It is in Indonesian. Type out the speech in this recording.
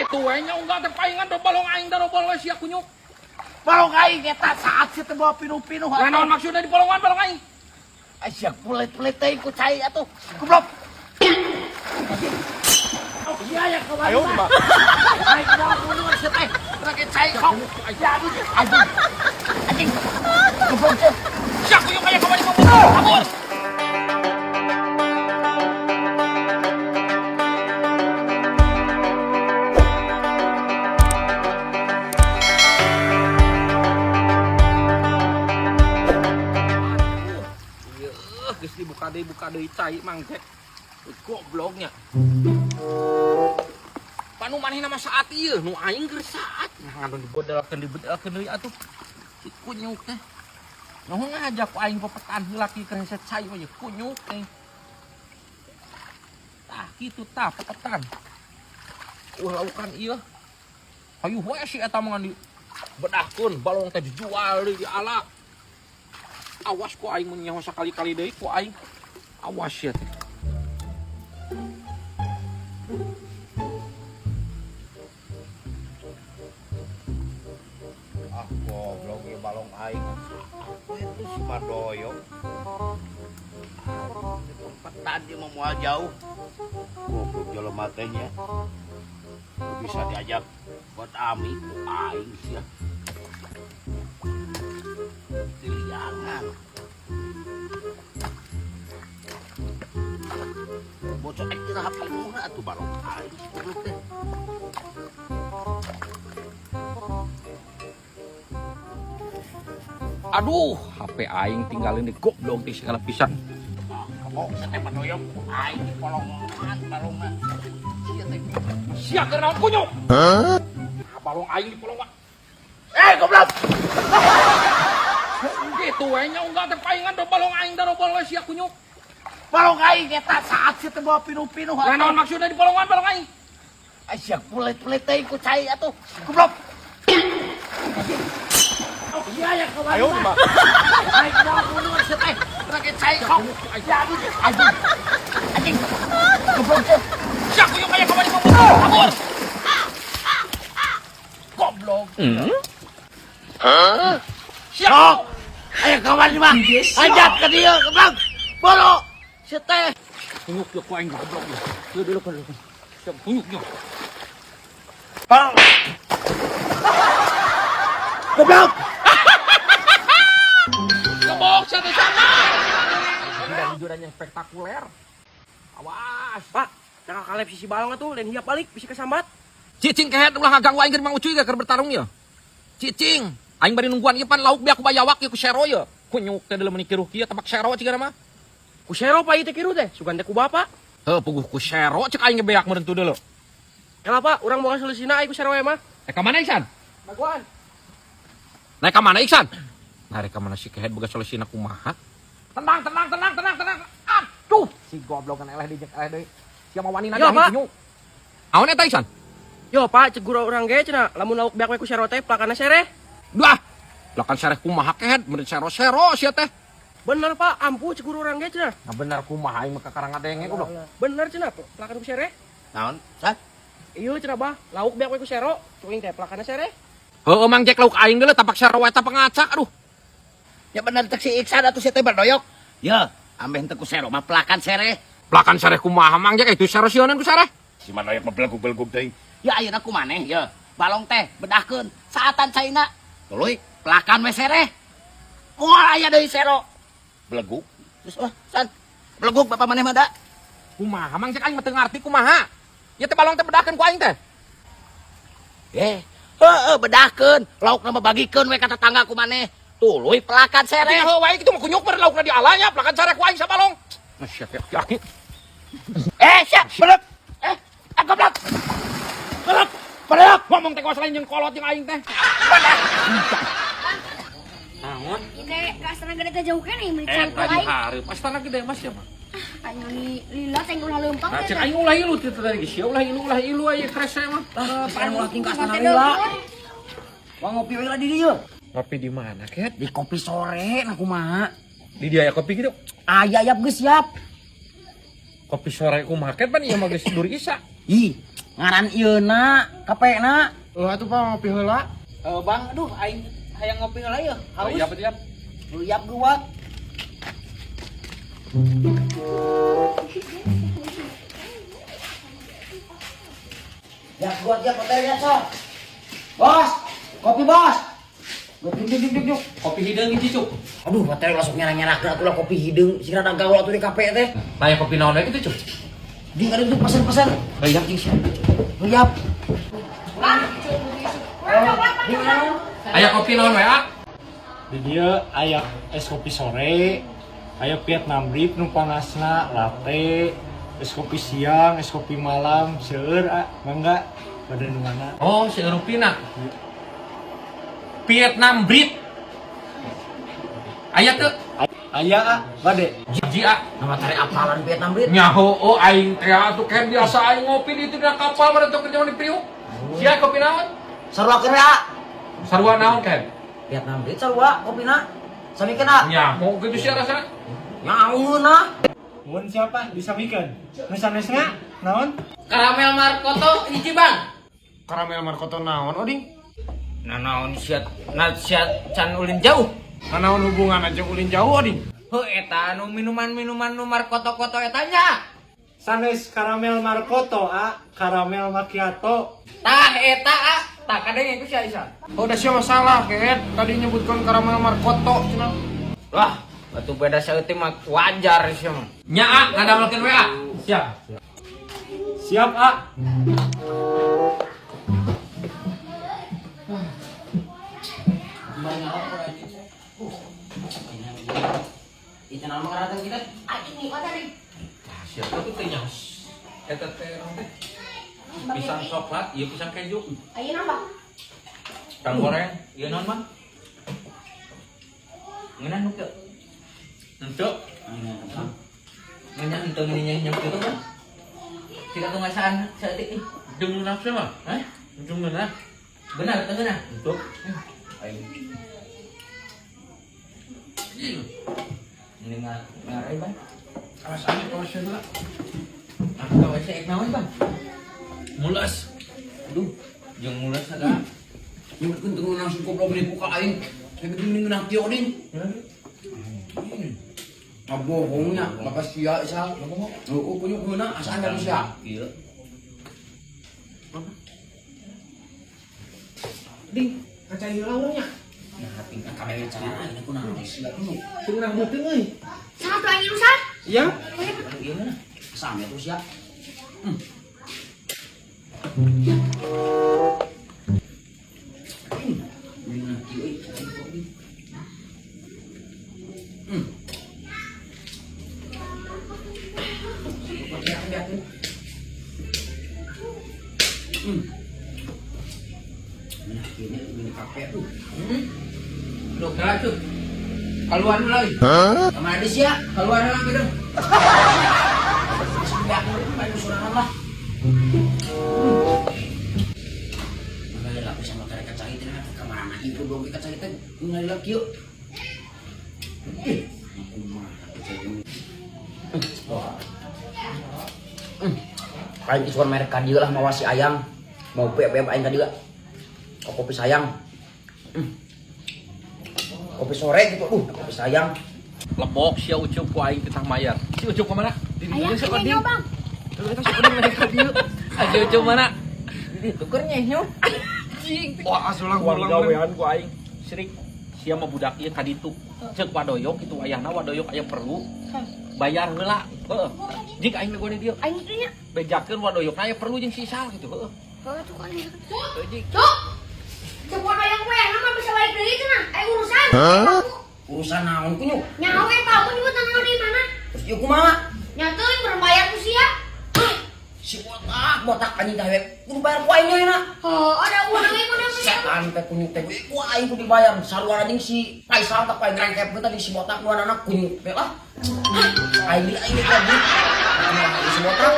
Gitu we nya unggah teh paingan do balong aing da balong sia kunyuk. Balong aing eta saat si teh bawa pinuh-pinuh. Naon maksudna di balongan balong aing? Sia kulit-kulit teh ku cai atuh. Goblok. Iya ya kawan. Ayo mah. Aing bawa bunuh si teh. Lagi cai kau. Anjing. Goblok teh. Sia kunyuk aya ka bari kabur. Buka deui cai mang teh. Gobloknya. Panu manehna mah saat ieu, nu aing keur saat. Ngandung dibodalkeun deui atuh. Si kunyuk teh. Noh ngajak ku aing pepetan heula ki keur heset cai we kunyuk teh. Tah kitu tah pepetan. Laukan ieu. Hayu we si eta mah di bedahkeun balong teh dijual deui di ala. Awas ku aing mun nyaho sakali-kali deui ku aing. Awas ya teh. Ah goblok ieu balong aing. Itu si Madoyo. Petan dia mau moal jauh. Goblok jelema teh nya. Bisa diajak buat ami ku aing sia. Jangan. Bocor aing teh HP murah atuh balong aing goblok teh. Aduh, HP aing tinggalin di goblok di segala pisan. Kamu teh Madoyo ku aing di polongan balongna. Sia teh. Sia keur naon kunyuk? Balong aing di polongan. Goblok. Gitu we nya unggah teh paingan do balong aing da balong sia kunyuk. Balong aing eta saat si teh bawa pinuh-pinuh. Naon maksudna di polongan balong aing? Sia kulit-kulit teh ku cai atuh. Goblok. Iya ya kawan. Ayo mah. Aing bawa bunuh si teh. Lagi cai kau. Anjing. Goblok teh. Sia kunyuk aya ka bari kabur. Goblok. Sia. Sok. Ayo kawan mah. Ajak ke dia, goblok. Bolo. Si teh. Kunyuk yo ku aing goblok yo. Yo dulu kan. Sia kunyuk yo. Bang. Goblok. Gebok sia teh sama. Dan juran yang spektakuler. Awas. Pak, jangan kalep sisi balong atuh, lain hiap balik, bisa kesambat. Cicing kehet ulah ngaganggu aing keur Mang Ucuy keur bertarung ya. Cicing, aing bari nungguan ieu pan lauk biak ku bayawak ieu ku sero ya. Kunyuk teh deuleu meuni kiruh kieu tabak sero cigana mah. Ku sero pa ieu teh kiru teh, sugan teh ku bapak. Heuh puguh ku sero cek aing beak meureun tu deuleu. Kela Pak, urang moal solusina ai ku sero we mah. Ka mana Iksan? Baguan. Naik ka mana Iksan? Naik ka mana si kehet boga solusina kumaha? Tenang. Aduh, si goblok kan eleh dijek eleh deui. Sia mah wani Yo, Pak. kunyuk. Aon eta Iksan? Yo Pak, cek guru urang ge cenah, lamun lauk beak we ku sero teh plakana sereh. Dah. Lah kan sareh kumaha kehet meureun sero-sero sia teh. Bener Pak, ampuh cek guru urang ge cenah. Nah bener kumaha aing mah kakarang ngadenge goblok. Bener cenah, plakana ku sereh. Naon? Sat. Ieu cenah Bah, lauk beak we ku sero, cuing teh plakana sereh. Heuh mang jek lauk aing deuleu tapak sero eta pengaca aduh. Ya bener teh si Iksan atuh si teh berdoyok. Ya, ambeh teu ku sero mah pelakan sereh. Plakan sareh kumaha mang jek itu sero sionan ku sareh. Si Madoyo mah belegug-belegug teuing. Ya ayeuna kumaneh ya. Balong teh bedahkeun saatan caina. Tuluy pelakan we sereh. Moal aya deui sero. Belegug. Terus san. Belegug bapak maneh mah da. Kumaha mang cek aing mah teu ngarti kumaha. Ya teh balong teh bedahkeun ku aing teh. Heeh bedahkeun. Laukna mah bagikeun we ka tetangga ku maneh. Tuluy pelakan sereh. Heuh wae kitu mah kunyuk mah laukna di alanya plakan sareh ku aing sabalong. Sia yakin. Siap, beleg. Goblok. Beleg. Beleg. Ngomong teh kuas lain jeung kolot jeung aing teh. Naon? Ide kasana gede teh jauh kan meuli Tadi cangkul aing. hareup astana gede mas ya mah. Anu lila teh ulah leumpang Nah, teh. cek aing ulah ilu teh tadi geus ulah ilu aya krese mah. Pan ulah tingkah Mate sana deui. lila. Wah ngopi we lah di dieu. Ngopi di mana, Ket? Di kopi sore nah kumaha. Di dia aya kopi gitu. Aya yap geus siap. Kopi sore kumaha Ket pan ieu mah geus duri isa. Ih, Ngaran ieuna, kapena. Atuh Pak ngopi heula. Bang, aduh aing hayang ngopi heula yeuh. Oh, iya betul. Luyap guat. Ya, buat ya hotelnya, Sok. Bos, kopi bos. Duk. Kopi hidung gitu, Cuk. Aduh, hotel langsung nyerang-nyerang gerak tuh kopi hidung. Sira ada gaul atuh di kafe teh. Tanya kopi naon wae gitu, Cuk. Di ada tuh pesan-pesan. Luyap jeung sia. Luyap. Aya kopi naon wae, ah? Di dia aya es kopi sore, aya Vietnam drip nu panasna, latte, es kopi siang, es kopi malam, seueur mangga pada nu mana. Oh, si Erupina. Vietnam Brit. Aya teu? Aya bade. Ji ah. Nama tari apalan Vietnam Brit. Nyaho oh aing teh atuh kan biasa aing ngopi di itu kapal mah teu kerja di Priuk. Sia kopi naon? Sarua keur ya. Sarua naon kan? Vietnam Brit sarua kopina. Samikeun ah. Nyaho gitu sia rasana. Nyaungeun ah. Mun siapa disamikeun? Nu sanesna naon? Karamel Markoto hiji Bang. Karamel Markoto naon oding? Nah naon siat can ulin jauh. Naon hubungan aja ulin jauh oding? Heuh eta nu minuman-minuman nu Markoto-koto eta nya. Sanes karamel Markoto karamel macchiato. Tah eta tah kadang itu sia Isa. Oh, da sia masalah ket. Tadi nyebutkan karamel Markoto cenah. Wah, batu beda saeutik mah wajar sia mah. Nya ah ngadamelkeun we ah. Siap. Siap, Itu nama karatan kita. Aing nih kok tadi. Siap tuh teh nya. Eta teh teh. Pisang coklat, ieu pisang keju. Ayo nambah. Pisang goreng, ieu naon mah? Ngeunah nu teu? Henteu. Ngeunah henteu ngeunya kitu kan? Tidak teu ngasaan saeutik ih. Jeung nafsu mah, hah? Jeung ngeunah. Benar teu ngeunah? Henteu. Aing. Ini ngarai Bang. Awas aya kawasan lah. Aku kawe sek naon Bang? Mulas. Aduh, jeung mulas ada. Nyebutkeun teu langsung goblok beli buka aing. Saya geuning ngeunah kieu oding. Ngabohongnya, maka sia isa. Heuh punya geuna asaan dari sia. Ieu. Ding, kaca ieu laurnya. Nah, tingkat kamera cara ini kunaon sia tuh. Cenah beuteung euy. Sangat tuh angin rusak. Iya. Gimana? Sampe tuh sia. Duh, gerak tuh. Kaluan dulu lagi. Kemana dia sia? Kaluan lagi gitu. Sampai aku main surangan lah. Makanya lah bisa makan kacang itu kan kamar anak ibu dong kacang itu nggak lagi yuk. Paling isuan merek kadieu lah mawa si ayang. Mau PPM aing tadi juga. Kopi sayang. Kopi sore gitu. Kopi sayang. Lebok sia ucup ku aing teh mayar. Si ucup ke mana? Ayah kayaknya Bang. Eta sudah mereka dieu. Aja ucup mana? Di tuker nyehyo. Wah, asulah ulang gawean ku aing. Sirik sia mah budak ieu ka ditu. Ceuk wadoyok itu ayahna wadoyok aya perlu. Bayar heula. Heeh. Jik aing negone dieu. Aing itu nya. Bejakeun wadoyokna aya perlu jeung sisal gitu. Heeh. Heeh tuh kan. Jik. Cuk. Coba yang gue nama bisa balik dari itu nah. Ayo urusan. Urusan naon ku nyuk? Nyawa tahu nyebut nama di mana? Terus ieu kumaha? Nyatuin berbayar ku sia. Si botak anjing teh kudu bayar ku aing nya. Oh, ada uang ieu udah. Setan teh kunyuk teh ku aing kudu dibayar. Sarua anjing si Kaisar tak paling rengkep teh di si botak dua anak kunyuk teh lah. Aing lagi. Si botak